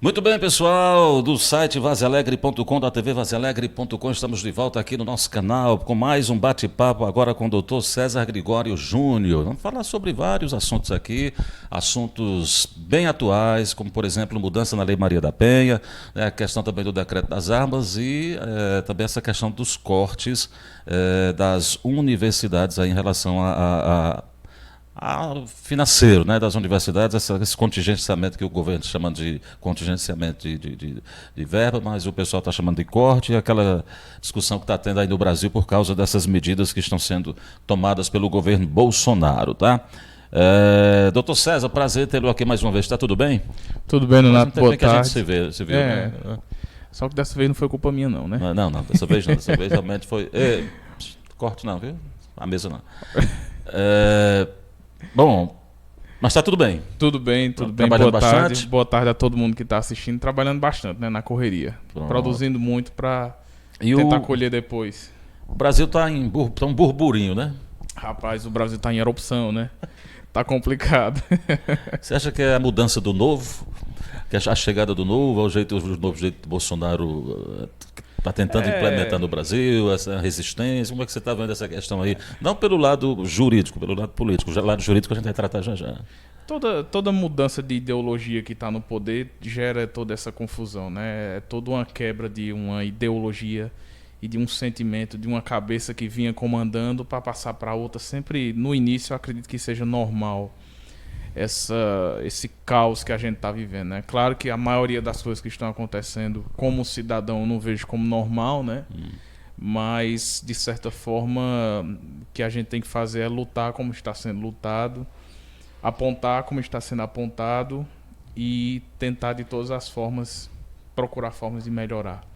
Muito bem, pessoal, do site vazealegre.com, da TV vazealegre.com, estamos de volta aqui no nosso canal com mais um bate-papo agora com o doutor César Gregório Júnior. Vamos falar sobre vários assuntos aqui, assuntos bem atuais, como, por exemplo, mudança na Lei Maria da Penha, a questão também do decreto das armas e também essa questão dos cortes das universidades aí em relação financeiro, né, das universidades, esse contingenciamento que o governo chama de contingenciamento de verba, mas o pessoal está chamando de corte, e aquela discussão que está tendo aí no Brasil por causa dessas medidas que estão sendo tomadas pelo governo Bolsonaro, tá? Doutor César, prazer tê-lo aqui mais uma vez, está tudo bem? Tudo bem, Donato, boa que a tarde. gente se viu, né? Só que dessa vez não foi culpa minha não, né? Não, dessa vez não, dessa vez realmente foi... corte não, viu? A mesa não. Bom, mas está tudo bem. Tudo bem. Trabalhando bastante? Boa tarde a todo mundo que está assistindo. Trabalhando bastante, né, na correria. Pronto. Produzindo muito para tentar colher depois. O Brasil está um burburinho, né? Rapaz, o Brasil está em erupção, né? Tá complicado. Você acha que é a mudança do novo, que a chegada do novo, o novo jeito que Bolsonaro está tentando implementar no Brasil, essa resistência? Como é que você está vendo essa questão aí? Não pelo lado jurídico, pelo lado político. O lado jurídico a gente vai tratar já. Toda mudança de ideologia que está no poder gera toda essa confusão, né? É toda uma quebra de uma ideologia e de um sentimento, de uma cabeça que vinha comandando para passar para outra. Sempre no início eu acredito que seja normal esse caos que a gente está vivendo, né? Claro que a maioria das coisas que estão acontecendo como cidadão eu não vejo como normal, né? Mas de certa forma o que a gente tem que fazer é lutar como está sendo lutado, apontar como está sendo apontado e tentar de todas as formas procurar formas de melhorar.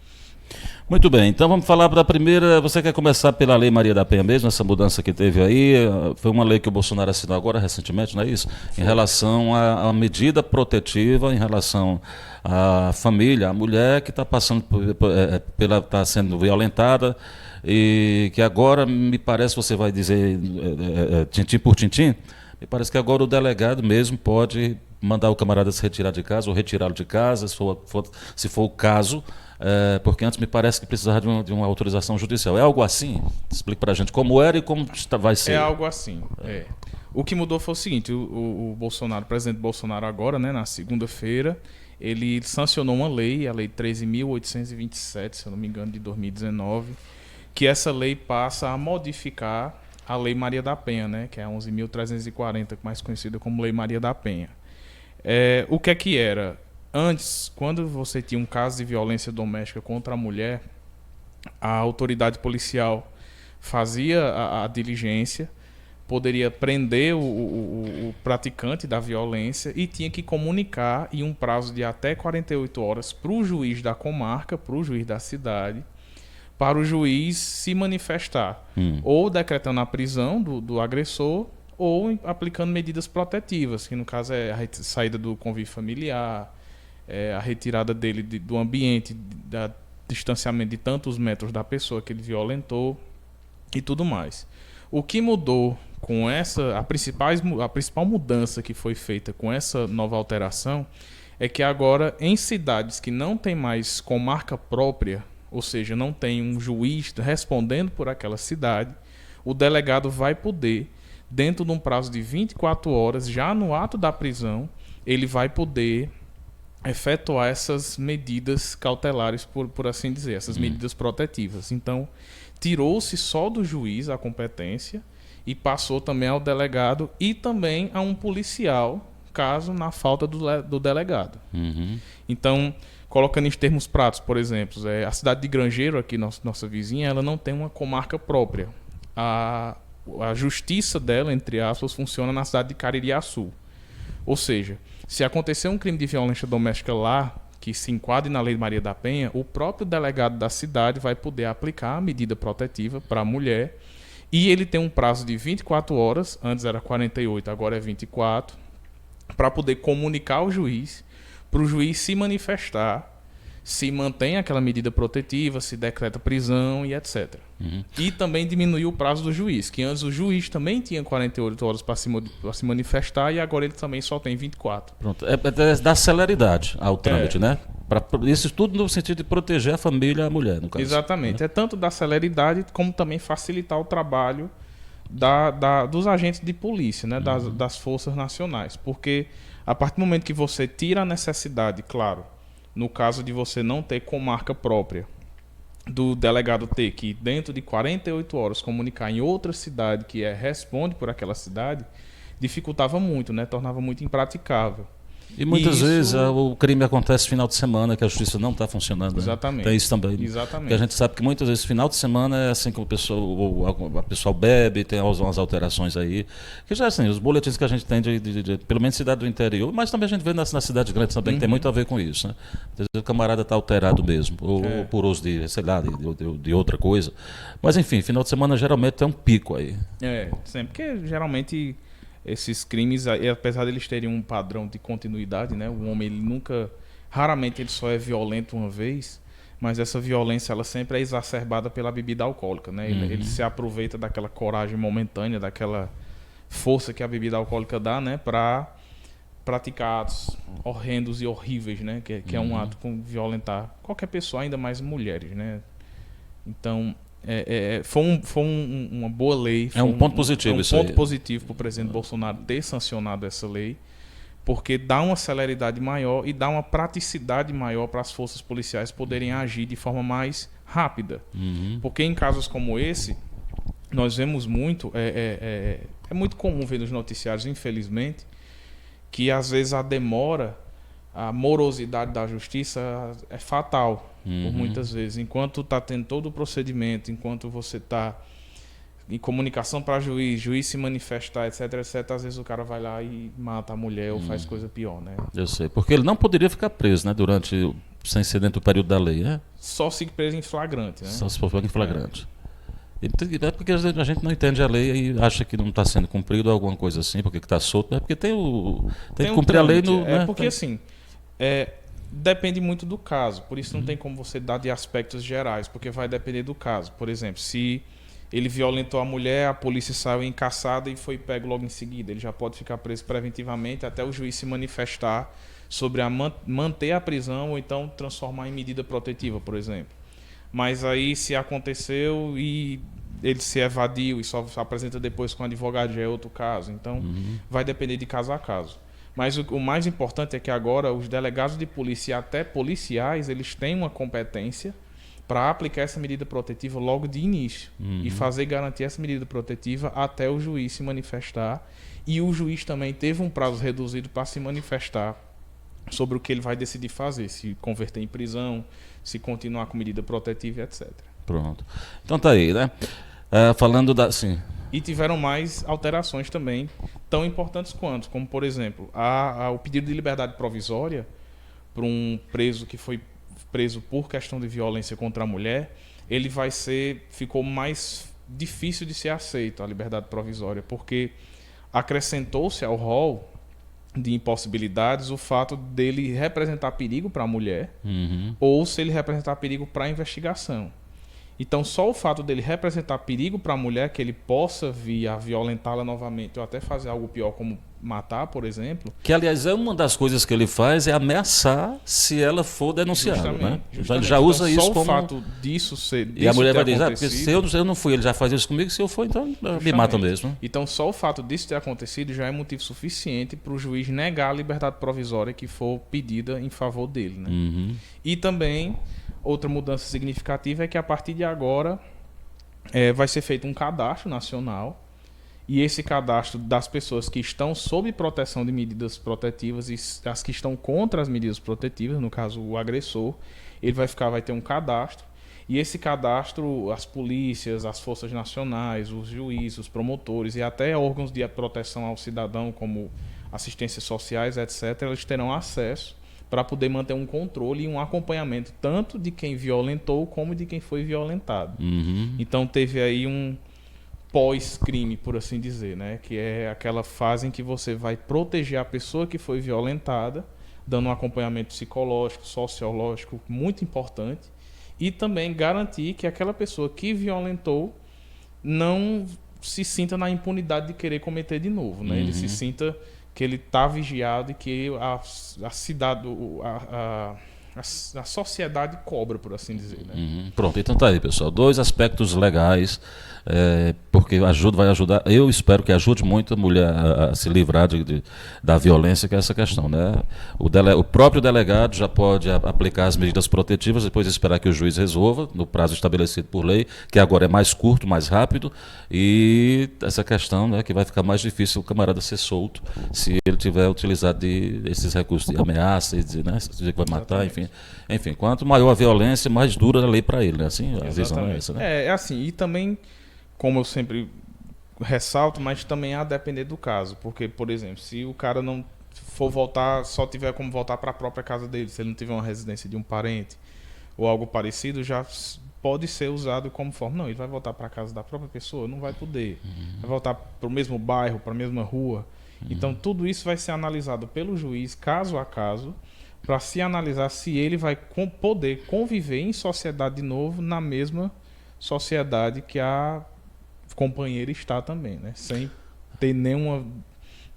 Muito bem, então vamos falar da primeira. Você quer começar pela Lei Maria da Penha mesmo, essa mudança que teve aí? Foi uma lei que o Bolsonaro assinou agora recentemente, não é isso? Em relação à medida protetiva, em relação à família, à mulher que está passando está sendo violentada e que agora, me parece, você vai dizer tintim por tintim, me parece que agora o delegado mesmo pode mandar o camarada se retirar de casa ou retirá-lo de casa, se for o caso. Porque antes me parece que precisava de uma autorização judicial. É algo assim? Explique para a gente como era e como vai ser. É algo assim. O que mudou foi o seguinte: o Bolsonaro, o presidente Bolsonaro agora, né, na segunda-feira, ele sancionou uma lei, a Lei 13.827, se eu não me engano, de 2019, que essa lei passa a modificar a Lei Maria da Penha, né, que é a 11.340, mais conhecida como Lei Maria da Penha. O que é que era? Antes, quando você tinha um caso de violência doméstica contra a mulher, a autoridade policial fazia a diligência, poderia prender o praticante da violência e tinha que comunicar em um prazo de até 48 horas para o juiz da comarca, para o juiz da cidade, para o juiz se manifestar, ou decretando a prisão do agressor, ou aplicando medidas protetivas, que no caso é a saída do convívio familiar, a retirada dele do ambiente, distanciamento de tantos metros da pessoa que ele violentou e tudo mais. O que mudou com a principal mudança que foi feita com essa nova alteração é que agora em cidades que não tem mais comarca própria, ou seja, não tem um juiz respondendo por aquela cidade, o delegado vai poder, dentro de um prazo de 24 horas, já no ato da prisão, ele vai poder efetuar essas medidas cautelares, por assim dizer, essas medidas protetivas. Então, tirou-se só do juiz a competência e passou também ao delegado e também a um policial, caso na falta do delegado. Então, colocando em termos práticos, por exemplo, a cidade de Grangeiro, aqui nossa vizinha, ela não tem uma comarca própria. A justiça dela, entre aspas, funciona na cidade de Caririaçu. Ou seja, se acontecer um crime de violência doméstica lá, que se enquadre na Lei Maria da Penha, o próprio delegado da cidade vai poder aplicar a medida protetiva para a mulher e ele tem um prazo de 24 horas, antes era 48, agora é 24, para poder comunicar ao juiz, para o juiz se manifestar se mantém aquela medida protetiva, se decreta prisão e etc. E também diminuiu o prazo do juiz, que antes o juiz também tinha 48 horas para se manifestar e agora ele também só tem 24. Pronto. É dar celeridade ao trâmite, né? Isso tudo no sentido de proteger a família e a mulher, no caso. Exatamente. Né? É tanto dar celeridade como também facilitar o trabalho dos agentes de polícia, né? Das forças nacionais. Porque a partir do momento que você tira a necessidade, claro, no caso de você não ter comarca própria, do delegado ter que, dentro de 48 horas, comunicar em outra cidade que responde por aquela cidade, dificultava muito, né? Tornava muito impraticável. E muitas vezes o crime acontece no final de semana, que a justiça não está funcionando. Exatamente. Né? Tem isso também. Exatamente. Porque a gente sabe que muitas vezes final de semana é assim que a pessoa bebe, tem umas alterações aí. Que já assim, os boletins que a gente tem pelo menos cidade do interior, mas também a gente vê nas cidades grandes também, que tem muito a ver com isso. Né? Às vezes o camarada está alterado mesmo, ou por uso de, sei lá, de outra coisa. Mas enfim, final de semana geralmente tem um pico aí. Sempre, porque geralmente esses crimes, apesar de eles terem um padrão de continuidade, né? O homem, raramente ele só é violento uma vez, mas essa violência ela sempre é exacerbada pela bebida alcoólica, né? Ele se aproveita daquela coragem momentânea, daquela força que a bebida alcoólica dá, né? Para praticar atos horrendos e horríveis, né? Que é um ato com violentar qualquer pessoa, ainda mais mulheres, né? Então foi uma boa lei. É um ponto positivo isso aí. Um ponto positivo para o presidente Bolsonaro ter sancionado essa lei, porque dá uma celeridade maior e dá uma praticidade maior para as forças policiais poderem agir de forma mais rápida. Porque em casos como esse, nós vemos muito, é muito comum ver nos noticiários, infelizmente, que às vezes a demora, a morosidade da justiça é fatal, por muitas vezes. Enquanto está tendo todo o procedimento, enquanto você está em comunicação para juiz se manifestar, etc, etc, às vezes o cara vai lá e mata a mulher ou faz coisa pior, né? Eu sei, porque ele não poderia ficar preso, né, sem ser dentro do período da lei, né? Só se preso em flagrante, né? Só se for em flagrante. É porque a gente não entende a lei e acha que não está sendo cumprido ou alguma coisa assim, porque está solto. É porque tem que cumprir a lei no. Porque assim, depende muito do caso. Por isso não tem como você dar de aspectos gerais, porque vai depender do caso. Por exemplo, se ele violentou a mulher, a polícia saiu em caçada e foi pego logo em seguida. Ele já pode ficar preso preventivamente até o juiz se manifestar sobre manter a prisão ou então transformar em medida protetiva, por exemplo. Mas aí, se aconteceu e ele se evadiu e só apresenta depois com o advogado, já é outro caso. Então, vai depender de caso a caso. Mas o mais importante é que agora os delegados de polícia e até policiais, eles têm uma competência para aplicar essa medida protetiva logo de início e fazer garantir essa medida protetiva até o juiz se manifestar. E o juiz também teve um prazo reduzido para se manifestar sobre o que ele vai decidir fazer, se converter em prisão, se continuar com medida protetiva, etc. Pronto. Então tá aí, né? Falando sim. E tiveram mais alterações também, tão importantes quanto, como por exemplo, o pedido de liberdade provisória para um preso que foi preso por questão de violência contra a mulher, ficou mais difícil de ser aceito a liberdade provisória, porque acrescentou-se ao rol de impossibilidades o fato dele representar perigo para a mulher ou se ele representar perigo para a investigação. Então, só o fato dele representar perigo para a mulher, que ele possa vir a violentá-la novamente ou até fazer algo pior, como matar, por exemplo. Que, aliás, é uma das coisas que ele faz, é ameaçar se ela for denunciada. Né? Ele já usa então, isso só como... o fato disso ser... E a mulher vai dizer, porque se eu não fui, ele já faz isso comigo, se eu for, então me mata mesmo. Então, só o fato disso ter acontecido já é motivo suficiente para o juiz negar a liberdade provisória que for pedida em favor dele. Né? E também... Outra mudança significativa é que a partir de agora vai ser feito um cadastro nacional e esse cadastro das pessoas que estão sob proteção de medidas protetivas e as que estão contra as medidas protetivas, no caso o agressor, ele vai ter um cadastro e esse cadastro, as polícias, as forças nacionais, os juízes, os promotores e até órgãos de proteção ao cidadão como assistências sociais, etc., eles terão acesso para poder manter um controle e um acompanhamento tanto de quem violentou como de quem foi violentado. Então teve aí um pós-crime, por assim dizer, né? Que é aquela fase em que você vai proteger a pessoa que foi violentada, dando um acompanhamento psicológico, sociológico muito importante, e também garantir que aquela pessoa que violentou não se sinta na impunidade de querer cometer de novo, né? Ele se sinta que ele está vigiado e que a cidade, a sociedade cobra, por assim dizer, né? Pronto, então tá aí, pessoal. 2 aspectos legais, porque vai ajudar, eu espero que ajude muito a mulher a se livrar da violência, que é essa questão, né? O próprio delegado já pode aplicar as medidas protetivas, depois esperar que o juiz resolva, no prazo estabelecido por lei, que agora é mais curto, mais rápido, e essa questão, né, que vai ficar mais difícil o camarada ser solto se ele tiver utilizado esses recursos de ameaça, né, dizer que vai matar, enfim, quanto maior a violência, mais dura a lei para ele, né? Assim, a visão é essa, né? É assim, e também, como eu sempre ressalto, mas também a depender do caso, porque, por exemplo, se o cara não for voltar, só tiver como voltar para a própria casa dele, se ele não tiver uma residência de um parente ou algo parecido, já pode ser usado como forma. Não, ele vai voltar para a casa da própria pessoa, não vai poder. Vai voltar para o mesmo bairro, para a mesma rua. Então, tudo isso vai ser analisado pelo juiz, caso a caso, para se analisar se ele vai poder conviver em sociedade de novo, na mesma sociedade que a companheira está também, né? Sem ter nenhum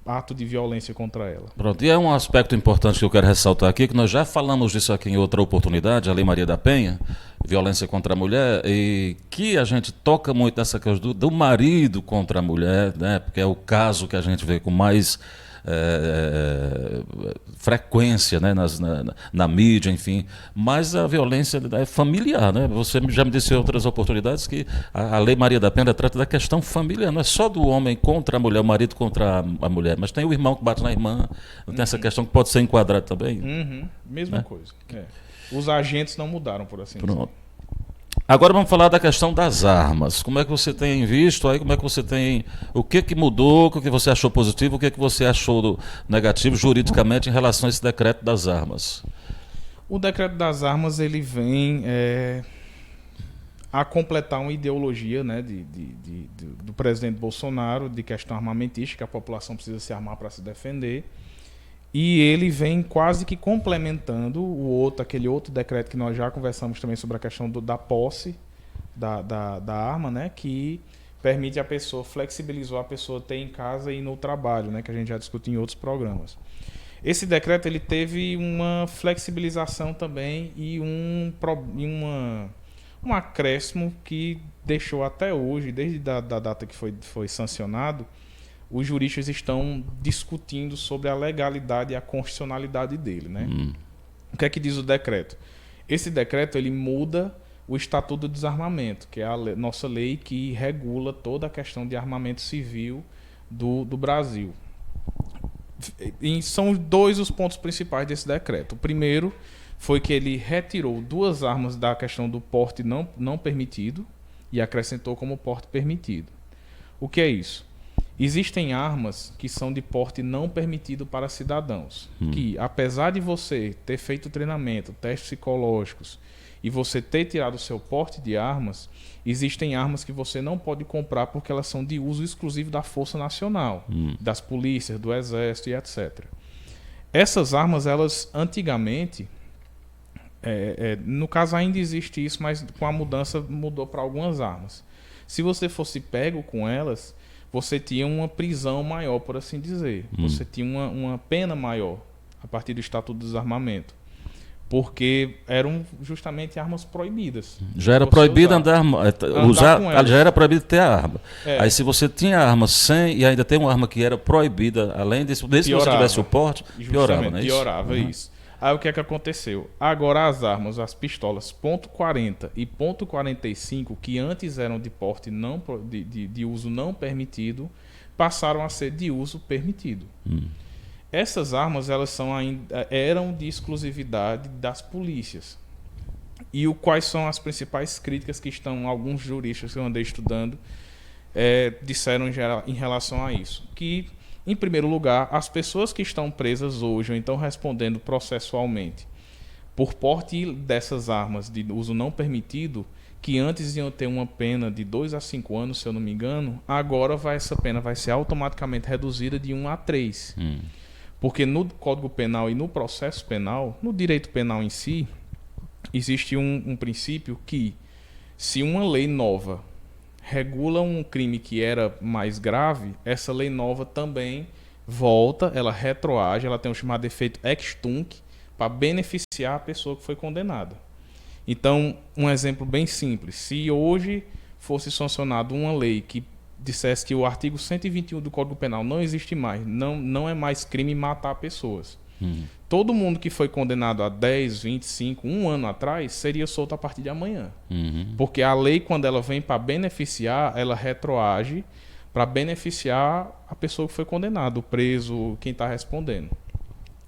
ato de violência contra ela. Pronto, e é um aspecto importante que eu quero ressaltar aqui, que nós já falamos disso aqui em outra oportunidade, a Lei Maria da Penha, violência contra a mulher, e que a gente toca muito nessa coisa do marido contra a mulher, né? Porque é o caso que a gente vê com mais frequência, né, na mídia, enfim, mas a violência é familiar, né? Você já me disse em outras oportunidades que a Lei Maria da Penha trata da questão familiar, não é só do homem contra a mulher, o marido contra a mulher, mas tem o irmão que bate na irmã, tem essa questão que pode ser enquadrada também. Mesma coisa. Os agentes não mudaram, por assim dizer. Agora vamos falar da questão das armas. Como é que você tem visto aí? Como é que você tem... O que mudou? O que você achou positivo? O que você achou negativo juridicamente em relação a esse decreto das armas? O decreto das armas, ele vem a completar uma ideologia, né, do presidente Bolsonaro de questão armamentística, que a população precisa se armar para se defender. E ele vem quase que complementando aquele outro decreto que nós já conversamos também sobre a questão da posse da arma, né? Que permite a pessoa, flexibilizou a pessoa ter em casa e no trabalho, né? Que a gente já discutiu em outros programas. Esse decreto ele teve uma flexibilização também e um acréscimo que deixou até hoje, desde a data que foi sancionado, os juristas estão discutindo sobre a legalidade e a constitucionalidade dele, né? O que é que diz o decreto? Esse decreto ele muda o Estatuto do Desarmamento, que é a nossa lei que regula toda a questão de armamento civil do Brasil. E são 2 os pontos principais desse decreto. O primeiro foi que ele retirou 2 armas da questão do porte não permitido e acrescentou como porte permitido. O que é isso? Existem armas que são de porte não permitido para cidadãos, que apesar de você ter feito treinamento, testes psicológicos e você ter tirado o seu porte de armas, existem armas que você não pode comprar porque elas são de uso exclusivo da Força Nacional, das polícias, do Exército e etc. Essas armas, elas antigamente, no caso ainda existe isso, mas com a mudança mudou para algumas armas. Se você fosse pego com elas, você tinha uma prisão maior, por assim dizer. Você tinha uma pena maior a partir do Estatuto do Desarmamento. Porque eram justamente armas proibidas. Já era proibido usar já era proibido ter a arma. Aí se você tinha arma sem e ainda tem uma arma que era proibida, além desse se você tivesse o porte, piorava, não é isso? Piorava isso. Aí o que é que aconteceu? Agora as armas, as pistolas .40 e .45, que antes eram de porte de uso não permitido, passaram a ser de uso permitido. Essas armas eram de exclusividade das polícias. E quais são as principais críticas que alguns juristas que eu andei estudando disseram em relação a isso? Que, em primeiro lugar, as pessoas que estão presas hoje, ou então respondendo processualmente, por porte dessas armas de uso não permitido, que antes iam ter uma pena de 2 a 5 anos, se eu não me engano, agora essa pena vai ser automaticamente reduzida de 1 a 3. Porque no Código Penal e no processo penal, no direito penal em si, existe um princípio que, se uma lei nova regula um crime que era mais grave, essa lei nova também volta, ela retroage, ela tem o chamado efeito ex tunc, para beneficiar a pessoa que foi condenada. Então, um exemplo bem simples. Se hoje fosse sancionado uma lei que dissesse que o artigo 121 do Código Penal não existe mais, não é mais crime matar pessoas. Todo mundo que foi condenado a 10, 25, um ano atrás, seria solto a partir de amanhã. Porque a lei, quando ela vem para beneficiar, ela retroage para beneficiar a pessoa que foi condenada, o preso, quem está respondendo.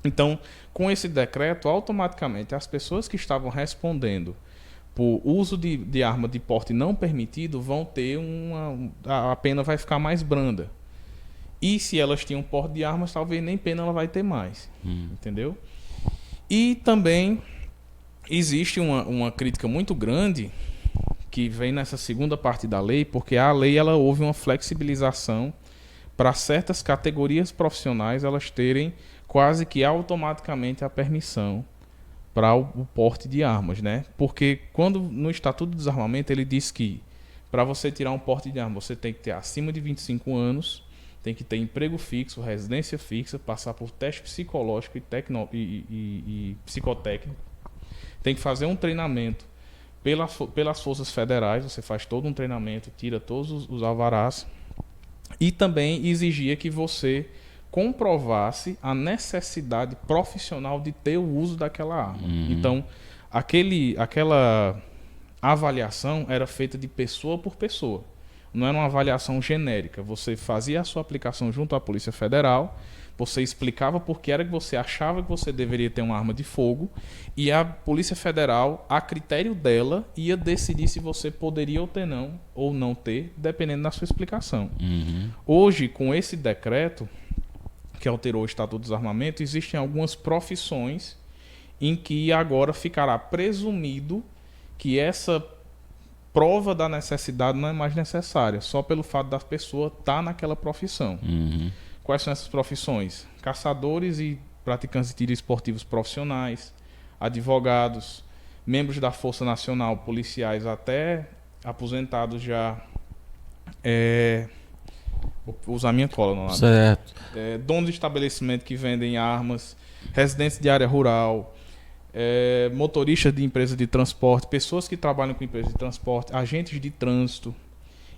Então, com esse decreto, automaticamente as pessoas que estavam respondendo por uso de arma de porte não permitido vão ter a pena vai ficar mais branda. E se elas tinham porte de armas, talvez nem pena ela vai ter mais. Entendeu? E também existe uma crítica muito grande que vem nessa segunda parte da lei, porque a lei houve uma flexibilização para certas categorias profissionais elas terem quase que automaticamente a permissão para o porte de armas, né? Porque quando no Estatuto do Desarmamento ele diz que para você tirar um porte de arma você tem que ter acima de 25 anos, tem que ter emprego fixo, residência fixa, passar por teste psicológico e psicotécnico, tem que fazer um treinamento pelas forças federais, você faz todo um treinamento, tira todos os alvarás, e também exigia que você comprovasse a necessidade profissional de ter o uso daquela arma. Então, aquela avaliação era feita de pessoa por pessoa. Não era uma avaliação genérica. Você fazia a sua aplicação junto à Polícia Federal, você explicava por que era que você achava que você deveria ter uma arma de fogo, e a Polícia Federal, a critério dela, ia decidir se você poderia ou não ter, dependendo da sua explicação. Hoje, com esse decreto, que alterou o Estatuto do Desarmamento, existem algumas profissões em que agora ficará presumido que essa prova da necessidade não é mais necessária, só pelo fato da pessoa estar naquela profissão. Quais são essas profissões? Caçadores e praticantes de tiro esportivos profissionais, advogados, membros da Força Nacional, policiais até aposentados já. Vou usar minha cola no lado. Certo. Donos de estabelecimento que vendem armas, residentes de área rural, motoristas de empresas de transporte, pessoas que trabalham com empresas de transporte, agentes de trânsito.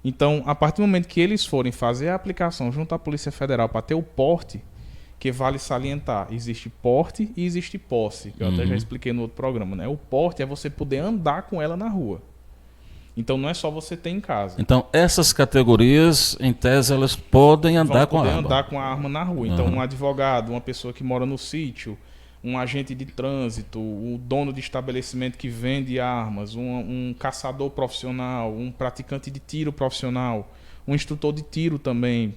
Então, a partir do momento que eles forem fazer a aplicação junto à Polícia Federal para ter o porte, que vale salientar, existe porte e existe posse, que eu até já expliquei no outro programa, né? O porte é você poder andar com ela na rua. Então não é só você ter em casa. Então essas categorias, em tese, elas podem andar com a arma. Andar com a arma na rua. Então um advogado, uma pessoa que mora no sítio, um agente de trânsito, o dono de estabelecimento que vende armas, um caçador profissional, um praticante de tiro profissional, um instrutor de tiro também.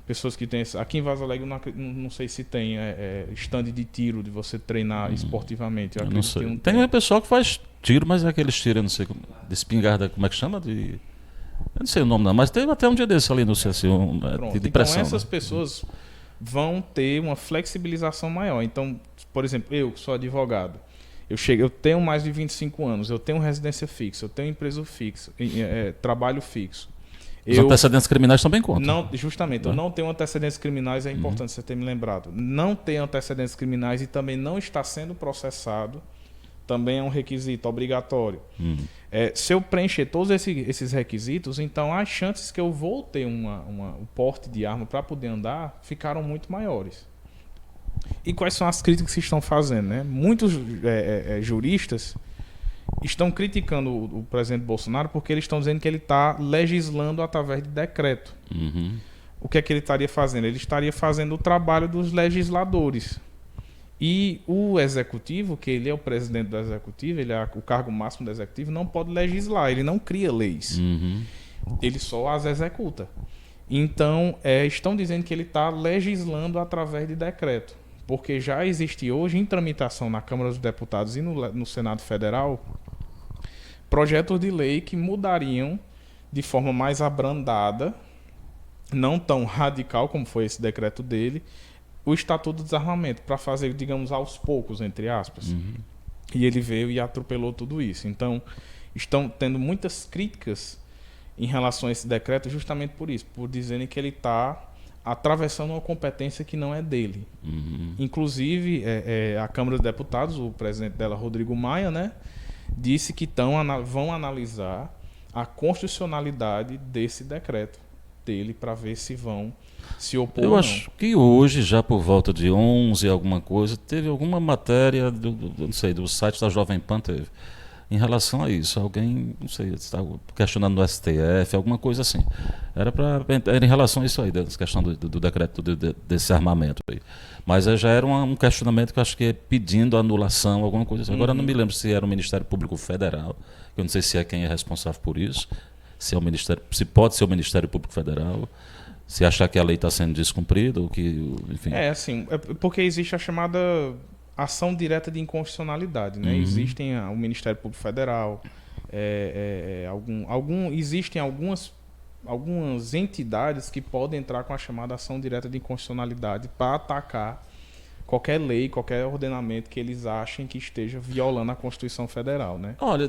Pessoas que têm... Aqui em Vaza Alegre, não sei se tem stand de tiro, de você treinar esportivamente. Eu não sei. Tem um pessoal que faz tiro, mas é aqueles tiros, eu não sei, de espingarda, como é que chama? Eu não sei o nome não, mas tem até um dia desse ali no CSI, de pressão. Então essas pessoas vão ter uma flexibilização maior. Então, por exemplo, eu que sou advogado, eu tenho mais de 25 anos, eu tenho residência fixa, eu tenho empresa fixa, trabalho fixo. Os antecedentes criminais também contam. Não, justamente, eu não tenho antecedentes criminais, é importante você ter me lembrado. Não ter antecedentes criminais e também não está sendo processado também é um requisito obrigatório. Se eu preencher todos esses requisitos, então as chances que eu vou ter um porte de arma para poder andar ficaram muito maiores. E quais são as críticas que se estão fazendo, né? Muitos juristas estão criticando o presidente Bolsonaro porque eles estão dizendo que ele está legislando através de decreto. O que é que ele estaria fazendo? Ele estaria fazendo o trabalho dos legisladores. E o executivo, que ele é o presidente do executivo, ele é o cargo máximo do executivo, não pode legislar, ele não cria leis. Ele só as executa. Então, estão dizendo que ele está legislando através de decreto. Porque já existe hoje, em tramitação na Câmara dos Deputados e no Senado Federal, projetos de lei que mudariam de forma mais abrandada, não tão radical como foi esse decreto dele, o Estatuto do Desarmamento para fazer, digamos, aos poucos, entre aspas. E ele veio e atropelou tudo isso. Então, estão tendo muitas críticas em relação a esse decreto justamente por isso, por dizerem que ele está atravessando uma competência que não é dele. Inclusive, a Câmara dos Deputados, o presidente dela, Rodrigo Maia, né, disse que vão analisar a constitucionalidade desse decreto dele para ver se vão se opor ou Eu não. acho que hoje, já por volta de 11 alguma coisa, teve alguma matéria, não sei, do site da Jovem Pan teve, em relação a isso. Alguém, não sei, estava questionando no STF, alguma coisa assim. Era em relação a isso aí, dessa questão do decreto desse armamento aí. Mas já era um questionamento que eu acho que é pedindo anulação, alguma coisa assim. Agora eu não me lembro se era o Ministério Público Federal, que eu não sei se é quem é responsável por isso, se é o Ministério, se pode ser o Ministério Público Federal, se achar que a lei está sendo descumprida, ou que, enfim. Assim, porque existe a chamada ação direta de inconstitucionalidade, né? Existem o Ministério Público Federal, existem algumas entidades que podem entrar com a chamada ação direta de inconstitucionalidade para atacar qualquer lei, qualquer ordenamento que eles achem que esteja violando a Constituição Federal, né? Olha,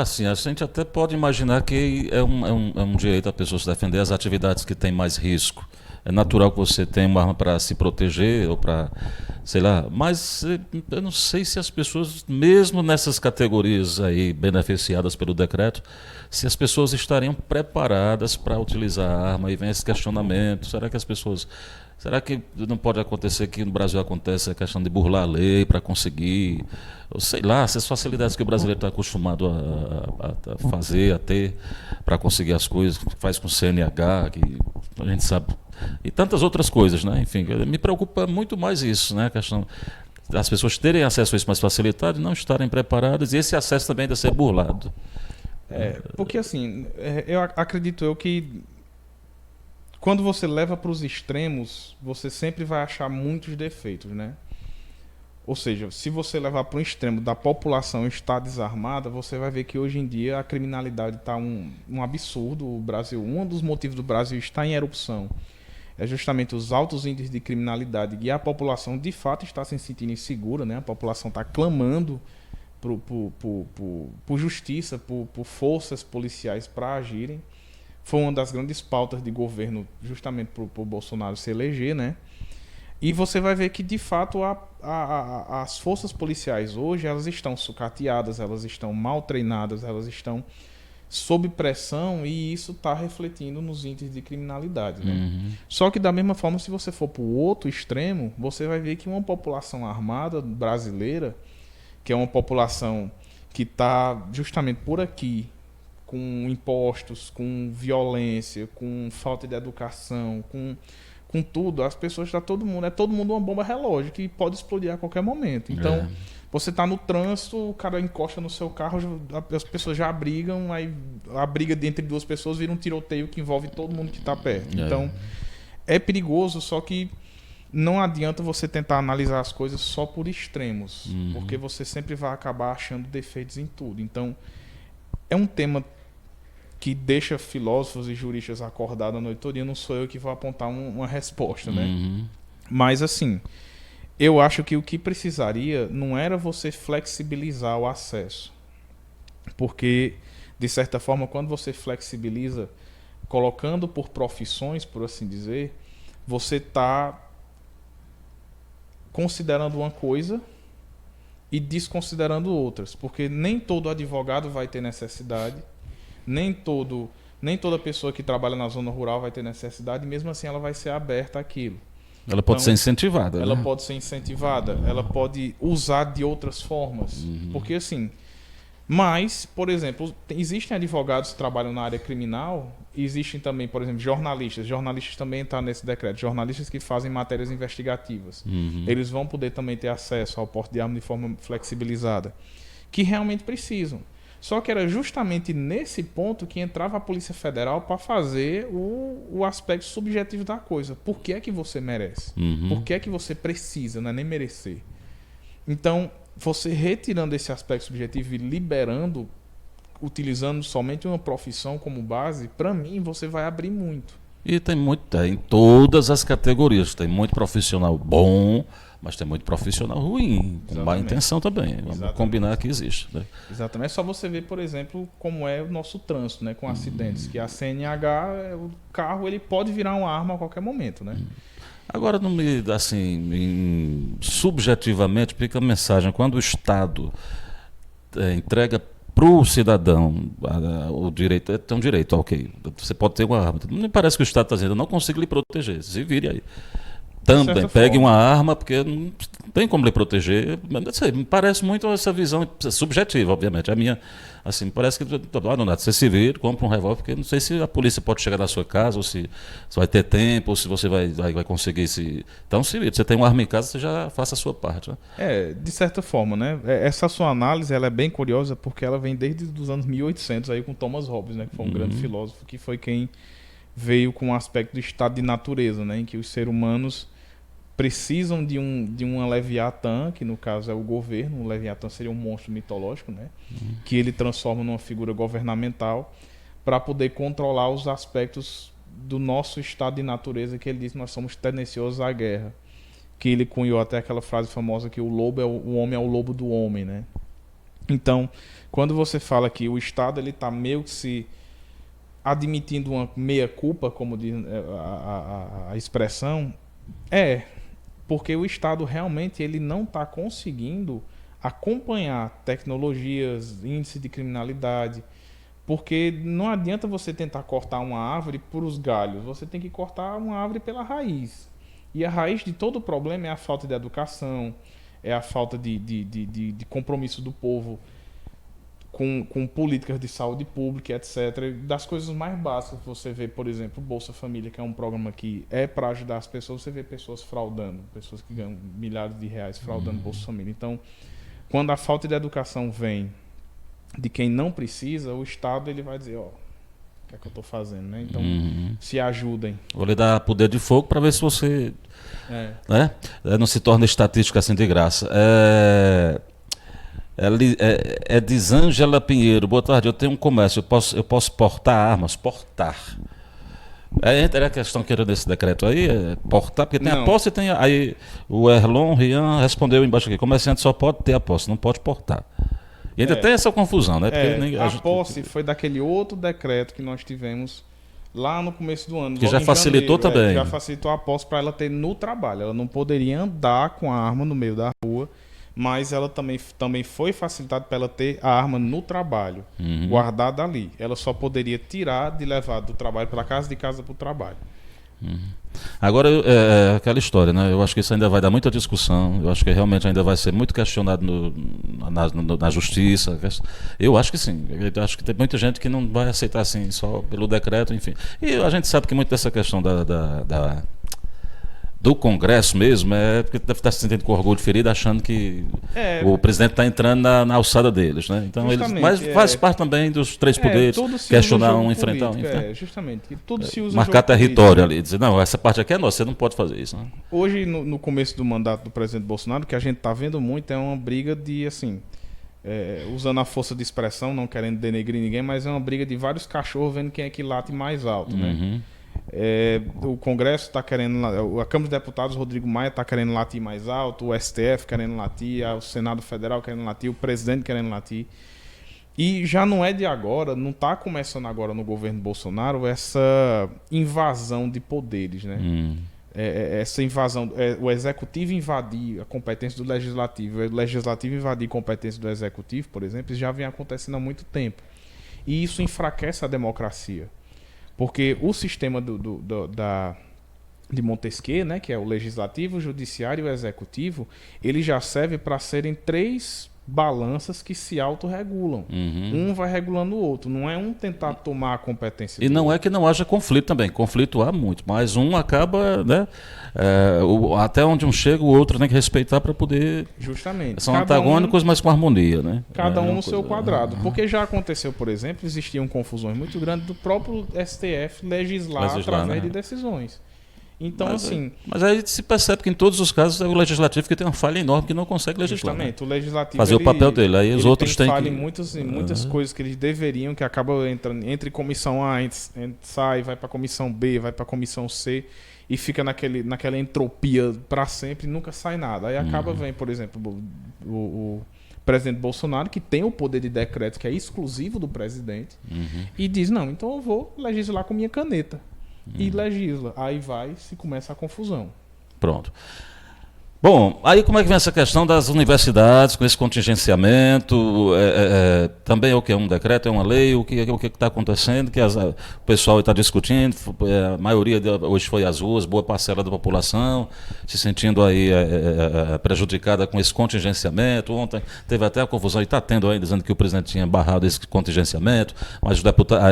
assim, a gente até pode imaginar que é um direito a pessoa se defender as atividades que têm mais risco. É natural que você tenha uma arma para se proteger ou para, sei lá, mas eu não sei se as pessoas, mesmo nessas categorias aí beneficiadas pelo decreto, se as pessoas estariam preparadas para utilizar a arma. E vem esse questionamento, será que não pode acontecer que no Brasil acontece a questão de burlar a lei para conseguir, ou sei lá, essas facilidades que o brasileiro está acostumado a fazer, a ter, para conseguir as coisas, que faz com o CNH, que a gente sabe, e tantas outras coisas, né? Enfim, me preocupa muito mais isso, né? A questão das pessoas terem acesso a isso mais facilitado e não estarem preparadas, e esse acesso também deve ser burlado. Porque assim, eu acredito que quando você leva para os extremos, você sempre vai achar muitos defeitos, né? Ou seja, se você levar para um extremo da população estar desarmada, você vai ver que hoje em dia a criminalidade está um absurdo. O Brasil, um dos motivos do Brasil estar em erupção é justamente os altos índices de criminalidade, e a população de fato está se sentindo insegura, né? A população está clamando por justiça, por forças policiais para agirem. Foi uma das grandes pautas de governo justamente para o Bolsonaro se eleger, né? E você vai ver que, de fato, as forças policiais hoje, elas estão sucateadas, elas estão mal treinadas, elas estão sob pressão, e isso está refletindo nos índices de criminalidade, né? Só que, da mesma forma, se você for para o outro extremo, você vai ver que uma população armada brasileira, que é uma população que está justamente por aqui, com impostos, com violência, com falta de educação, com tudo, as pessoas, todo mundo uma bomba relógio que pode explodir a qualquer momento. Então, você está no trânsito, o cara encosta no seu carro, as pessoas já brigam, aí a briga entre duas pessoas vira um tiroteio que envolve todo mundo que está perto. Então, é perigoso, só que não adianta você tentar analisar as coisas só por extremos, porque você sempre vai acabar achando defeitos em tudo. Então, é um tema que deixa filósofos e juristas acordados a noite toda, e não sou eu que vou apontar uma resposta, né? Mas, assim, eu acho que o que precisaria não era você flexibilizar o acesso. Porque, de certa forma, quando você flexibiliza, colocando por profissões, por assim dizer, você está considerando uma coisa e desconsiderando outras. Porque nem todo advogado vai ter necessidade, nem toda pessoa que trabalha na zona rural vai ter necessidade, e mesmo assim ela vai ser aberta àquilo. Ela pode ser incentivada. Ela né? pode ser incentivada, ela pode usar de outras formas. Porque assim... Mas, por exemplo, existem advogados que trabalham na área criminal, e existem também, por exemplo, jornalistas. Jornalistas também estão nesse decreto. Jornalistas que fazem matérias investigativas. Eles vão poder também ter acesso ao porte de arma de forma flexibilizada. Que realmente precisam. Só que era justamente nesse ponto que entrava a Polícia Federal para fazer o aspecto subjetivo da coisa. Por que é que você merece? Por que é que você precisa, não é nem merecer? Então, você retirando esse aspecto subjetivo e liberando, utilizando somente uma profissão como base, para mim, você vai abrir muito. E tem em todas as categorias. Tem muito profissional bom, mas tem muito profissional ruim, com má intenção também. Vamos combinar que existe. Né? Exatamente. É só você ver, por exemplo, como é o nosso trânsito, né, com acidentes. Que a CNH, o carro, ele pode virar uma arma a qualquer momento, né? Agora, não me, assim, subjetivamente, fica a mensagem, quando o Estado entrega para o cidadão o direito, tem um direito, ok, você pode ter uma arma. Não me parece que o Estado está dizendo, eu não consigo lhe proteger, se vire aí. Também pegue uma arma, porque não tem como lhe proteger. Não sei, me parece muito essa visão subjetiva, obviamente. A minha, assim, parece que você se vira, compra um revólver, porque não sei se a polícia pode chegar na sua casa, ou se vai ter tempo, ou se você vai conseguir se. Então, se vira. Você tem uma arma em casa, você já faça a sua parte. Né? De certa forma, né? Essa sua análise ela é bem curiosa, porque ela vem desde os anos 1800, aí com Thomas Hobbes, né? Que foi um grande filósofo, que foi quem veio com o aspecto do estado de natureza, né? Em que os seres humanos precisam de um Leviatã, que no caso é o governo. O Leviatã seria um monstro mitológico, né? Que ele transforma numa figura governamental para poder controlar os aspectos do nosso estado de natureza, que ele diz que nós somos tendenciosos à guerra. Que ele cunhou até aquela frase famosa que o homem é o lobo do homem, né? Então, quando você fala que o Estado ele está meio que se admitindo uma meia-culpa, como diz a expressão, porque o Estado realmente ele não está conseguindo acompanhar tecnologias, índice de criminalidade, porque não adianta você tentar cortar uma árvore por os galhos, você tem que cortar uma árvore pela raiz. E a raiz de todo o problema é a falta de educação, é a falta de compromisso do povo com políticas de saúde pública, etc. Das coisas mais básicas que você vê, por exemplo, o Bolsa Família, que é um programa que é para ajudar as pessoas, você vê pessoas fraudando, pessoas que ganham milhares de reais fraudando Bolsa Família. Então, quando a falta de educação vem de quem não precisa, o Estado ele vai dizer, o que é que eu estou fazendo, né? Então, se ajudem. Vou lhe dar poder de fogo para ver se você né? Não se torna estatística assim de graça. É Disângela Pinheiro. Boa tarde, eu tenho um comércio, eu posso portar armas? Portar. Era a questão que era desse decreto aí, portar, porque tem a posse e tem aí o Erlon Rian respondeu embaixo aqui, comerciante só pode ter a posse, não pode portar. E ainda tem essa confusão, né? Porque a posse foi daquele outro decreto que nós tivemos lá no começo do ano. Que já facilitou também. Já facilitou a posse para ela ter no trabalho. Ela não poderia andar com a arma no meio da rua, mas ela também foi facilitada para ela ter a arma no trabalho, guardada ali. Ela só poderia tirar de levar do trabalho para casa, de casa para o trabalho. Agora, aquela história, né? Eu acho que isso ainda vai dar muita discussão. Eu acho que realmente ainda vai ser muito questionado na justiça. Eu acho que sim. Eu acho que tem muita gente que não vai aceitar assim, só pelo decreto, enfim. E a gente sabe que muito dessa questão do Congresso mesmo porque deve estar se sentindo com orgulho ferido, achando que o presidente está entrando na alçada deles, né? Então mas faz parte também dos três poderes questionar um, enfrentar um. Justamente. Tudo se usa marcar território político, ali, dizer, não, essa parte aqui é nossa, você não pode fazer isso. Né? Hoje, no começo do mandato do presidente Bolsonaro, o que a gente está vendo muito é uma briga de, assim, usando a força de expressão, não querendo denegrir ninguém, mas é uma briga de vários cachorros vendo quem é que late mais alto, né? O Congresso está querendo, a Câmara dos Deputados, Rodrigo Maia está querendo latir mais alto, o STF querendo latir, o Senado Federal querendo latir, o presidente querendo latir. E já não é de agora, não está começando agora no governo Bolsonaro essa invasão de poderes, né? Essa invasão, o Executivo invadir a competência do Legislativo, o Legislativo invadir a competência do Executivo, por exemplo, isso já vem acontecendo há muito tempo. E isso enfraquece a democracia. Porque o sistema de Montesquieu, né, que é o legislativo, o judiciário e o executivo, ele já serve para serem três balanças que se autorregulam. Um vai regulando o outro. Não é um tentar tomar a competência e não outro. É que não haja conflito também. Conflito há muito, mas um acaba, né, até onde um chega, o outro tem que respeitar para poder... Justamente. São antagônicos, mas com harmonia, né? Cada um no seu quadrado. Porque já aconteceu, por exemplo, existiam confusões muito grandes do próprio STF legislar através de decisões. Então, assim... Mas aí se percebe que em todos os casos é o legislativo que tem uma falha enorme que não consegue legislar. Justamente, Né? o legislativo... Fazer o papel dele, aí os outros têm falha que... em muitas coisas que eles deveriam, que acabam entrando entre comissão A, sai, vai para comissão B, vai para comissão C, e fica naquela entropia para sempre e nunca sai nada. Aí acaba, vem, por exemplo, o presidente Bolsonaro, que tem o poder de decreto, que é exclusivo do presidente, e diz, não, então eu vou legislar com minha caneta. E legisla. Aí se começa a confusão. Pronto. Bom, aí como é que vem essa questão das universidades, com esse contingenciamento? Também é o que? É um decreto, é uma lei? O que está acontecendo? Que o pessoal está discutindo, a maioria hoje foi às ruas, boa parcela da população, se sentindo aí prejudicada com esse contingenciamento. Ontem teve até a confusão, e está tendo aí, dizendo que o presidente tinha barrado esse contingenciamento, mas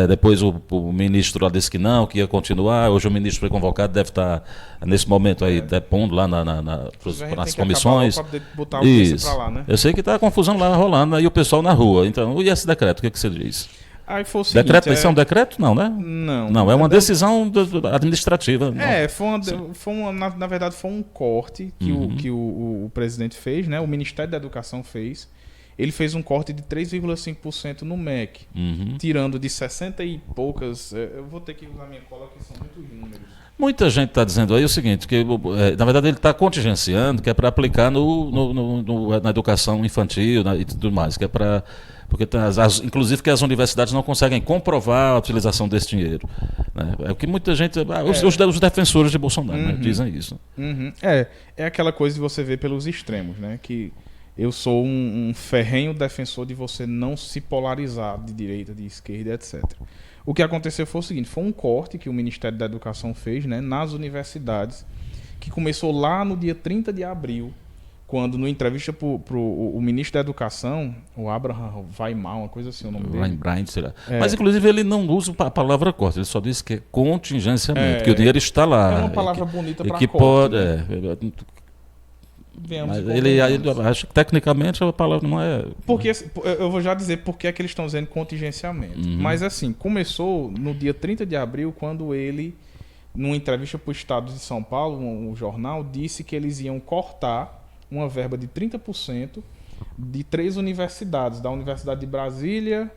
depois o ministro lá disse que não, que ia continuar. Hoje o ministro foi convocado, deve estar, nesse momento aí, depondo lá nas comissões. Botar o pra lá, né? Eu sei que está a confusão lá rolando, aí o pessoal na rua. Então, e esse decreto, o que você diz? Aí foi o seguinte, decreto, isso é um decreto? Não, né? Não, é uma decisão administrativa. Na verdade foi um corte que o presidente fez, né? O Ministério da Educação fez. Ele fez um corte de 3,5% no MEC, tirando de 60 e poucas... Eu vou ter que usar minha cola, que são muitos números. Muita gente está dizendo aí o seguinte, que na verdade ele está contingenciando, que é para aplicar na educação infantil, e tudo mais, que é para... Porque inclusive que as universidades não conseguem comprovar a utilização desse dinheiro. Né? É o que muita gente... Os defensores de Bolsonaro, né, dizem isso. É aquela coisa de você ver pelos extremos, né? Que eu sou um ferrenho defensor de você não se polarizar de direita, de esquerda, etc. O que aconteceu foi o seguinte, foi um corte que o Ministério da Educação fez, né, nas universidades, que começou lá no dia 30 de abril, quando, no entrevista para o ministro da Educação, o Abraham Weimar, uma coisa assim o nome dele. Será? Mas, inclusive, ele não usa a palavra corte, ele só diz que é contingenciamento, que o dinheiro está lá. É uma palavra bonita para corte. Pode, né? Mas ele acha que tecnicamente a palavra não é... Porque, eu vou já dizer por que é que eles estão dizendo contingenciamento. Mas assim, começou no dia 30 de abril, quando ele, numa entrevista para o Estado de São Paulo, um jornal, disse que eles iam cortar uma verba de 30% de 3 universidades, da Universidade de Brasília,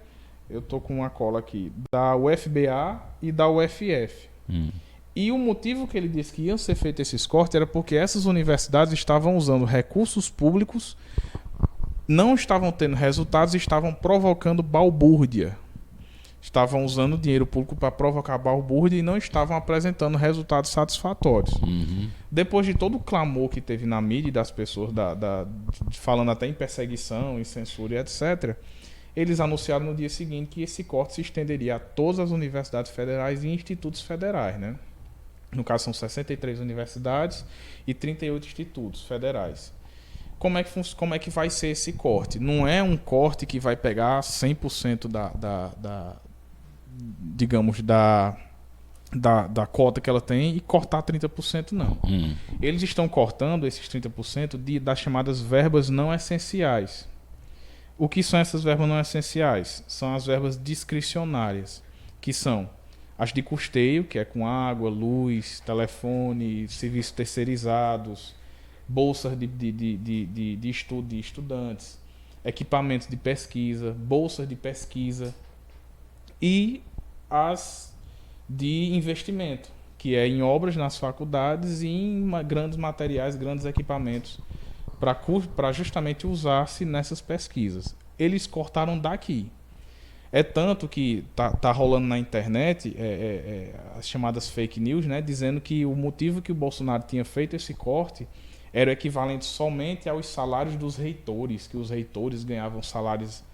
eu estou com uma cola aqui, da UFBA e da UFF. E o motivo que ele disse que iam ser feitos esses cortes era porque essas universidades estavam usando recursos públicos, não estavam tendo resultados e estavam provocando balbúrdia. Estavam usando dinheiro público para provocar balbúrdia e não estavam apresentando resultados satisfatórios. Depois de todo o clamor que teve na mídia das pessoas, falando até em perseguição, em censura e etc., eles anunciaram no dia seguinte que esse corte se estenderia a todas as universidades federais e institutos federais, né? No caso, são 63 universidades e 38 institutos federais. Como é que vai ser esse corte? Não é um corte que vai pegar 100% da cota que ela tem e cortar 30%, não. Eles estão cortando esses 30% das chamadas verbas não essenciais. O que são essas verbas não essenciais? São as verbas discricionárias, que são as de custeio, que é com água, luz, telefone, serviços terceirizados, bolsas de estudo de estudantes, equipamentos de pesquisa, bolsas de pesquisa e as de investimento, que é em obras nas faculdades e em grandes materiais, grandes equipamentos para justamente usar-se nessas pesquisas. Eles cortaram daqui. É tanto que tá rolando na internet as chamadas fake news, né, dizendo que o motivo que o Bolsonaro tinha feito esse corte era o equivalente somente aos salários dos reitores, que os reitores ganhavam salários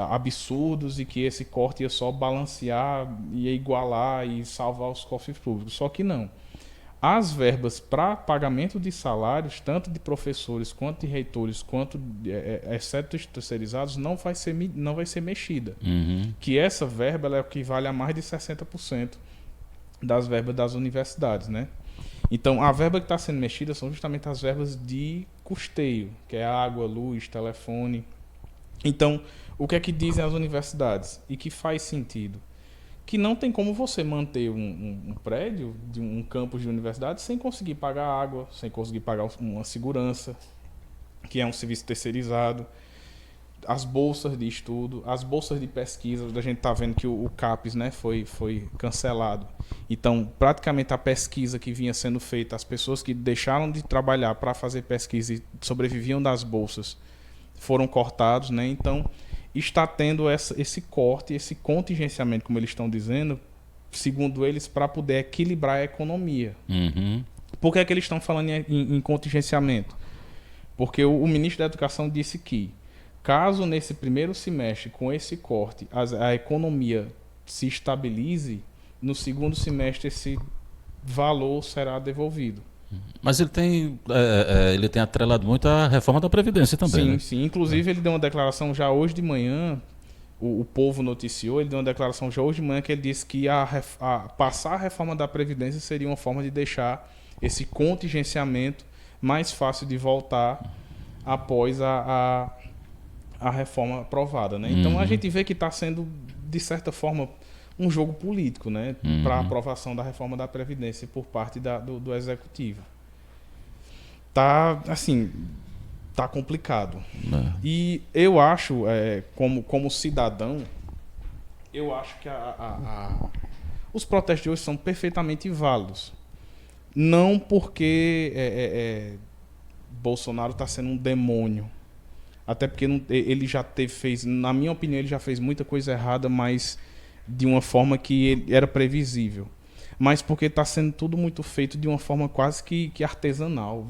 absurdos e que esse corte ia só balancear, ia igualar e salvar os cofres públicos. Só que não. As verbas para pagamento de salários, tanto de professores quanto de reitores, quanto exceto os terceirizados, não vai ser mexida. Que essa verba ela equivale a mais de 60% das verbas das universidades, né? Então, a verba que está sendo mexida são justamente as verbas de custeio, que é água, luz, telefone. Então, o que é que dizem as universidades? E que faz sentido? que não tem como você manter um prédio, de um campus de universidade, sem conseguir pagar água, sem conseguir pagar uma segurança, que é um serviço terceirizado, as bolsas de estudo, as bolsas de pesquisa. A gente está vendo que o CAPES, né, foi cancelado. Então, praticamente a pesquisa que vinha sendo feita, as pessoas que deixaram de trabalhar para fazer pesquisa e sobreviviam das bolsas, foram cortados, né? Então, está tendo esse corte, esse contingenciamento, como eles estão dizendo, segundo eles, para poder equilibrar a economia. Uhum. Por que é que eles estão falando em contingenciamento? Porque o ministro da Educação disse que, caso nesse primeiro semestre, com esse corte, a economia se estabilize, no segundo semestre esse valor será devolvido. Mas ele tem atrelado muito à reforma da Previdência também, Sim, né? sim. Inclusive, ele deu uma declaração já hoje de manhã, o Povo noticiou, ele deu uma declaração já hoje de manhã que ele disse que passar a reforma da Previdência seria uma forma de deixar esse contingenciamento mais fácil de voltar após a reforma aprovada, né? Então, a gente vê que está sendo, de certa forma, um jogo político, né, para a aprovação da reforma da Previdência por parte do Executivo. Tá, assim, tá complicado. E eu acho, como cidadão, eu acho que os protestos de hoje são perfeitamente válidos. Não porque Bolsonaro está sendo um demônio. Até porque ele já fez, na minha opinião, ele já fez muita coisa errada, mas de uma forma que era previsível. Mas porque está sendo tudo muito feito de uma forma quase que artesanal.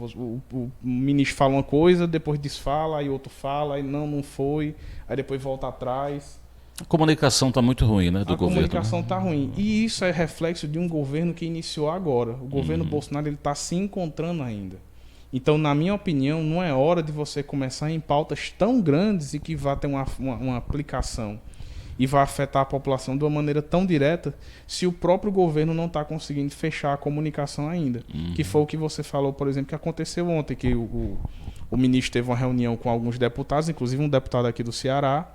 O ministro fala uma coisa, depois desfala, aí outro fala, aí não foi, aí depois volta atrás. A comunicação está muito ruim, né, do governo. A comunicação está ruim. E isso é reflexo de um governo que iniciou agora. O governo Bolsonaro está se encontrando ainda. Então, na minha opinião, não é hora de você começar em pautas tão grandes e que vá ter uma aplicação e vai afetar a população de uma maneira tão direta se o próprio governo não está conseguindo fechar a comunicação ainda. Que foi o que você falou, por exemplo, que aconteceu ontem, que o ministro teve uma reunião com alguns deputados, inclusive um deputado aqui do Ceará,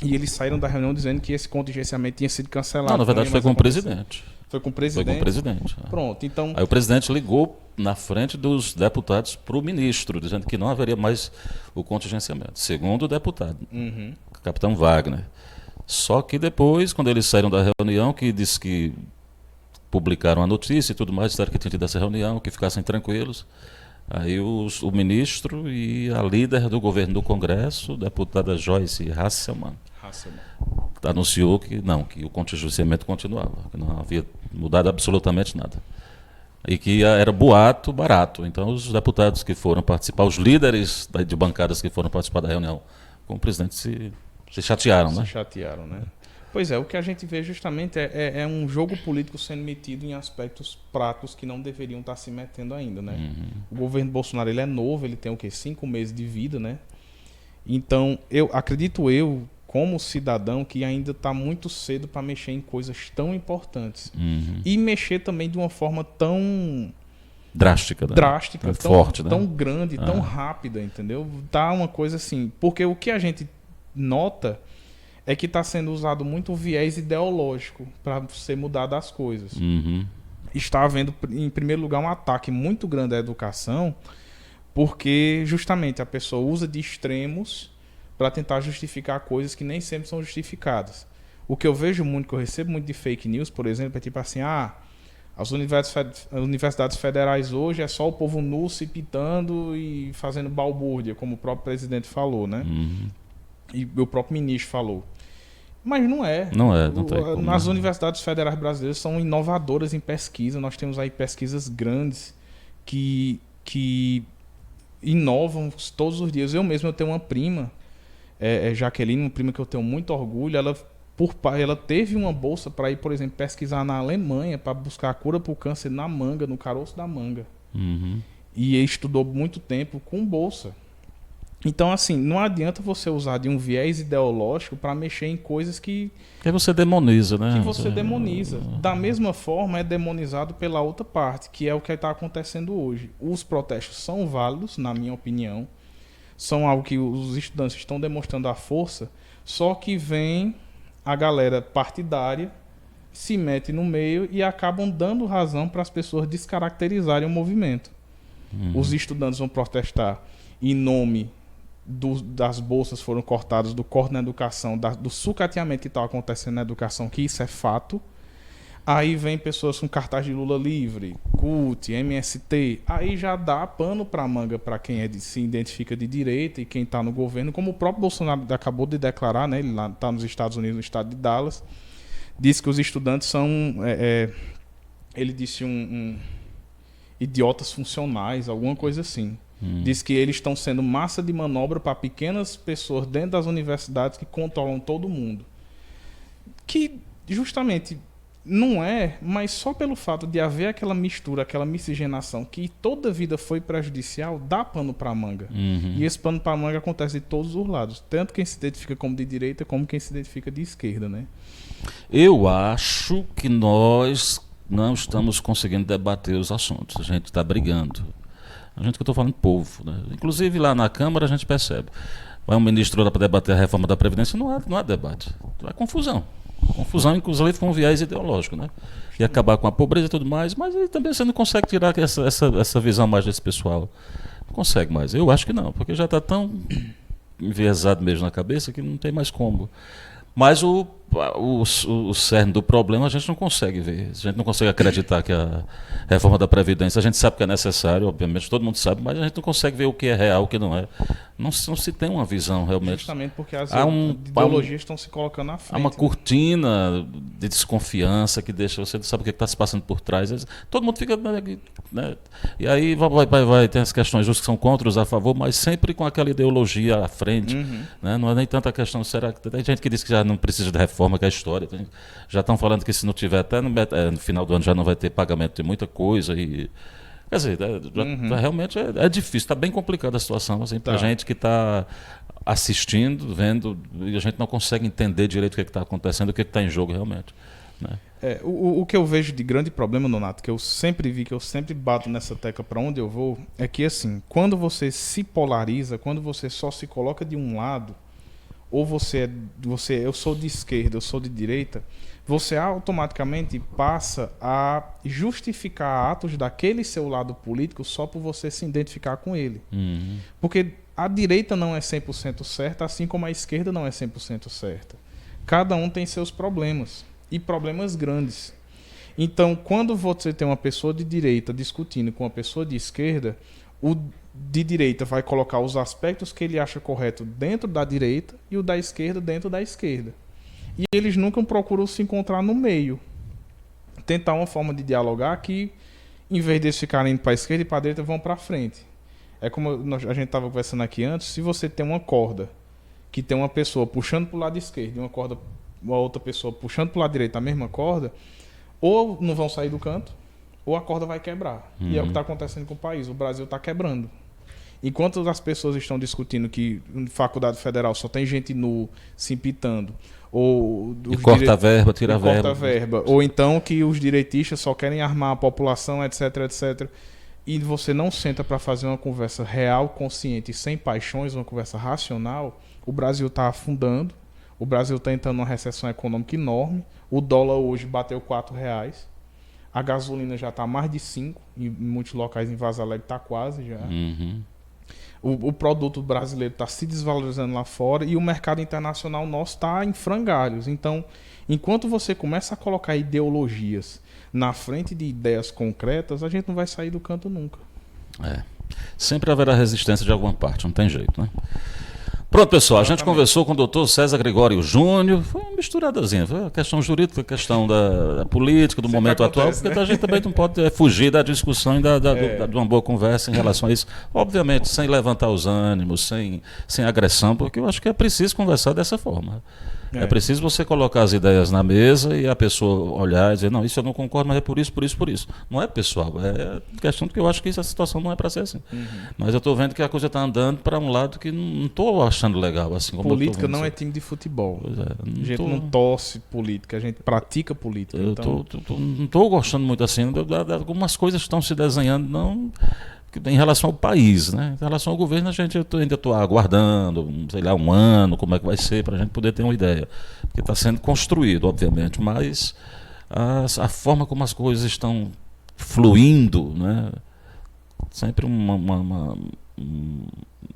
e eles saíram da reunião dizendo que esse contingenciamento tinha sido cancelado. Não, na verdade foi com o presidente. Foi com o presidente? Foi com o presidente. Pronto, então... Aí o presidente ligou na frente dos deputados para o ministro, dizendo que não haveria mais o contingenciamento. Segundo o deputado, capitão Wagner. Só que depois, quando eles saíram da reunião, que disse que publicaram a notícia e tudo mais, disseram que tinha tido essa reunião, que ficassem tranquilos. Aí o ministro e a líder do governo do Congresso, deputada Joyce Hasselmann, anunciou que não, que o contingenciamento continuava, que não havia mudado absolutamente nada. E que era boato barato. Então os deputados que foram participar, os líderes de bancadas que foram participar da reunião com o presidente se chatearam, né? Se chatearam, né? Pois é, o que a gente vê justamente é um jogo político sendo metido em aspectos práticos que não deveriam estar se metendo ainda, né? O governo Bolsonaro, ele é novo, ele tem o quê? 5 meses de vida, né? Então, acredito como cidadão, que ainda está muito cedo para mexer em coisas tão importantes. E mexer também de uma forma tão... drástica, né? Drástica, tão forte, né? Tão grande, tão rápida, entendeu? Tá uma coisa assim... Porque o que a gente nota é que está sendo usado muito o viés ideológico para ser mudado as coisas. Está havendo, em primeiro lugar, um ataque muito grande à educação, porque justamente a pessoa usa de extremos para tentar justificar coisas que nem sempre são justificadas. O que eu vejo muito, que eu recebo muito de fake news, por exemplo, é tipo assim, as universidades federais hoje é só o povo nu se pitando e fazendo balbúrdia, como o próprio presidente falou, né? E o próprio ministro falou. Mas não é. Não tem como. As universidades federais brasileiras são inovadoras em pesquisa. Nós temos aí pesquisas grandes que inovam todos os dias. Eu tenho uma prima, Jaqueline, uma prima que eu tenho muito orgulho. Ela teve uma bolsa para ir, por exemplo, pesquisar na Alemanha para buscar a cura para o câncer na manga, no caroço da manga. E estudou muito tempo com bolsa. Então, assim, não adianta você usar de um viés ideológico para mexer em coisas que você demoniza, né? Que você demoniza. Da mesma forma, é demonizado pela outra parte, que é o que está acontecendo hoje. Os protestos são válidos, na minha opinião. São algo que os estudantes estão demonstrando a força, só que vem a galera partidária se mete no meio e acabam dando razão para as pessoas descaracterizarem o movimento. Os estudantes vão protestar em nome das bolsas foram cortadas, do corte na educação, do sucateamento que está acontecendo na educação, que isso é fato. Aí vem pessoas com cartaz de Lula livre, CUT, MST, aí já dá pano para manga para quem se identifica de direita e quem está no governo, como o próprio Bolsonaro acabou de declarar, né? Ele está nos Estados Unidos, no estado de Dallas, disse que os estudantes são, ele disse idiotas funcionais, alguma coisa assim. Diz que eles estão sendo massa de manobra para pequenas pessoas dentro das universidades que controlam todo mundo. Que justamente não é, mas só pelo fato de haver aquela mistura, aquela miscigenação que toda a vida foi prejudicial, dá pano para manga. E esse pano para manga acontece de todos os lados, tanto quem se identifica como de direita como quem se identifica de esquerda, né? Eu acho que nós não estamos conseguindo debater os assuntos. A gente está brigando. A gente que eu estou falando povo, né? Inclusive lá na Câmara a gente percebe. Vai um ministro lá para debater a reforma da Previdência, não há debate. É confusão. Confusão, inclusive, com um viés ideológico, né? E acabar com a pobreza e tudo mais, mas aí também você não consegue tirar essa visão mais desse pessoal. Não consegue mais. Eu acho que não, porque já está tão enviesado mesmo na cabeça que não tem mais como. Mas o cerne do problema a gente não consegue ver. A gente não consegue acreditar que a reforma da Previdência, a gente sabe que é necessário, obviamente, todo mundo sabe, mas a gente não consegue ver o que é real, o que não é. Não se tem uma visão realmente. Justamente porque as ideologias estão se colocando à frente. Há uma cortina de desconfiança que deixa você não sabe o que está se passando por trás. Todo mundo fica, né? E aí vai, tem as questões justas que são contra, os a favor, mas sempre com aquela ideologia à frente. Né? Não é nem tanta questão, será que tem gente que diz que já não precisa de reforma, que é a história. Já estão falando que se não tiver até no final do ano já não vai ter pagamento de muita coisa. Quer dizer, realmente é difícil, está bem complicada a situação assim, para a gente que está assistindo, vendo, e a gente não consegue entender direito o que está acontecendo, o que está em jogo realmente. Né? O que eu vejo de grande problema, Nonato, que eu sempre vi, que eu sempre bato nessa tecla para onde eu vou, é que assim, quando você se polariza, quando você só se coloca de um lado, ou eu sou de esquerda, eu sou de direita, você automaticamente passa a justificar atos daquele seu lado político só por você se identificar com ele. Porque a direita não é 100% certa, assim como a esquerda não é 100% certa. Cada um tem seus problemas, e problemas grandes. Então, quando você tem uma pessoa de direita discutindo com uma pessoa de esquerda, o de direita vai colocar os aspectos que ele acha correto dentro da direita e o da esquerda dentro da esquerda. E eles nunca procuram se encontrar no meio. Tentar uma forma de dialogar que, em vez de eles ficarem indo para a esquerda e para a direita, vão para frente. É como a gente estava conversando aqui antes, se você tem uma corda que tem uma pessoa puxando para o lado esquerdo e uma outra pessoa puxando para o lado direito a mesma corda, ou não vão sair do canto, ou a corda vai quebrar. E é o que está acontecendo com o país. O Brasil está quebrando. Enquanto as pessoas estão discutindo que em faculdade federal só tem gente nu se impitando, ou corta a verba, tira a verba, ou então que os direitistas só querem armar a população, etc, etc, e você não senta para fazer uma conversa real, consciente, sem paixões, uma conversa racional, o Brasil está afundando, o Brasil está entrando numa recessão econômica enorme, o dólar hoje bateu R$4, a gasolina já está mais de 5, em muitos locais em Vaza Alegre está quase já. O produto brasileiro está se desvalorizando lá fora e o mercado internacional nosso está em frangalhos. Então, enquanto você começa a colocar ideologias na frente de ideias concretas, a gente não vai sair do canto nunca. Sempre haverá resistência de alguma parte, não tem jeito, né? Pronto, pessoal, a gente conversou com o doutor César Gregório Júnior, foi uma misturadazinha, foi a questão jurídica, a questão da política, do Sempre momento acontece, atual, porque né? a gente também não pode fugir da discussão e de uma boa conversa em relação a isso, obviamente sem levantar os ânimos, sem agressão, porque eu acho que é preciso conversar dessa forma. É preciso você colocar as ideias na mesa e a pessoa olhar e dizer, não, isso eu não concordo, mas é por isso, por isso, por isso. Não é pessoal, é questão de que eu acho que essa situação não é para ser assim. Mas eu estou vendo que a coisa está andando para um lado que não estou achando legal. Assim, como política não é time de futebol. A gente não torce política, a gente pratica política. Eu não estou gostando muito assim, algumas coisas estão se desenhando, não... Em relação ao país, né? Em relação ao governo, eu ainda estou aguardando, sei lá, um ano, como é que vai ser, para a gente poder ter uma ideia. Porque está sendo construído, obviamente, mas a forma como as coisas estão fluindo, né? Sempre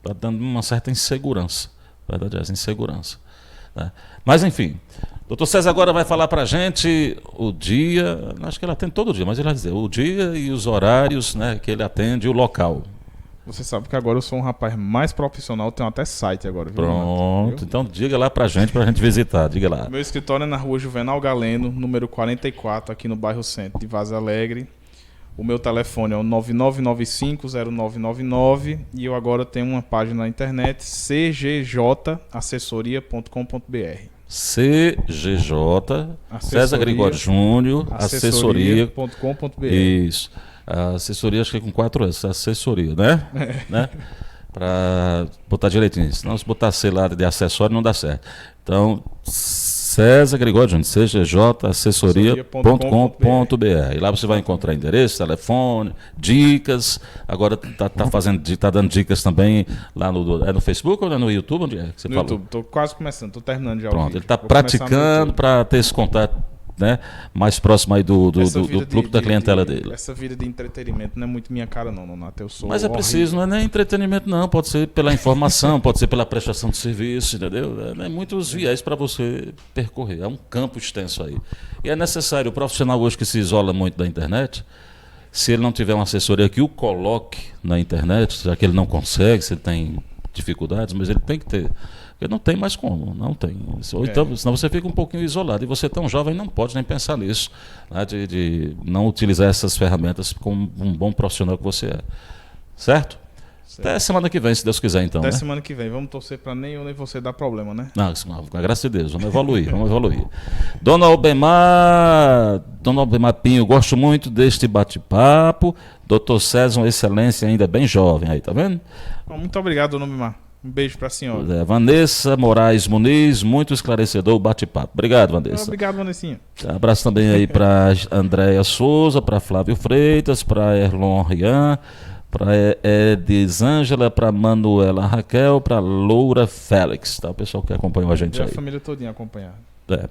tá dando uma certa insegurança. A verdade é essa, insegurança. Né? Mas, enfim, o doutor César agora vai falar para a gente o dia, acho que ele atende todo dia, mas ele vai dizer o dia e os horários, né, que ele atende e o local. Você sabe que agora eu sou um rapaz mais profissional, tenho até site agora. Viu, Pronto, Renato? então diga lá pra gente visitar, diga lá. Meu escritório é na rua Juvenal Galeno, número 44, aqui no bairro Centro de Vaza Alegre. O meu telefone é o 99950999 e eu agora tenho uma página na internet, cgjassessoria.com.br. CGJ, César Gregório Júnior, assessoria.com.br. Isso. A assessoria, acho que é com 4 S, assessoria, né? Né? Para botar direitinho. Senão, se botar C lá de acessório, não dá certo. Então, César Gregório Júnior, CGJ, assessoria.com.br. E lá você vai encontrar endereço, telefone, dicas. Agora tá dando dicas também lá no Facebook ou no YouTube? Onde é que você No falou? YouTube, estou quase começando, estou terminando já. Pronto, ele está praticando para ter esse contato, né, mais próximo aí do público da clientela dele. Essa vida de entretenimento não é muito minha cara não, Nonato. Eu sou Mas é preciso, não é nem entretenimento não, pode ser pela informação, pode ser pela prestação de serviço, entendeu? É muitos viés para você percorrer, é um campo extenso aí. E é necessário, o profissional hoje que se isola muito da internet, se ele não tiver uma assessoria que o coloque na internet, já que ele não consegue, se ele tem dificuldades, mas ele tem que ter. Porque não tem mais como, não tem. Ou então, senão você fica um pouquinho isolado. E você tão jovem não pode nem pensar nisso, né, de não utilizar essas ferramentas como um bom profissional que você é. Certo? Até semana que vem, se Deus quiser, então. Até né? semana que vem. Vamos torcer para nem eu nem você dar problema, né? Não, com a graça de Deus, vamos evoluir, vamos evoluir. Dona Albemar Pinho, gosto muito deste bate-papo. Doutor César, uma excelência, ainda bem jovem aí, tá vendo? Bom, muito obrigado, Dona Albemar. Um beijo para a senhora. Vanessa Moraes Muniz, muito esclarecedor o bate-papo. Obrigado, Vanessa. Obrigado, Vanessinha. Abraço também aí para Andréia Souza, para Flávio Freitas, para Erlon Rian, para Edisângela, para Manuela Raquel, para Loura Félix, tá? O pessoal que acompanhou a gente E aí. a família todinha acompanhar. É.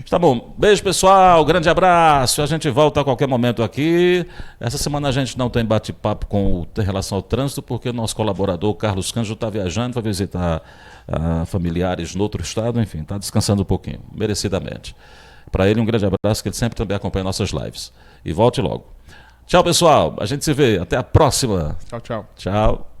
Tá bom, beijo pessoal, grande abraço, a gente volta a qualquer momento aqui. Essa semana a gente não tem bate-papo em relação ao trânsito, porque o nosso colaborador Carlos Cândido está viajando, vai visitar familiares no outro estado, enfim, está descansando um pouquinho, merecidamente. Para ele um grande abraço, que ele sempre também acompanha nossas lives. E volte logo. Tchau pessoal, a gente se vê, até a próxima. Tchau, tchau. Tchau.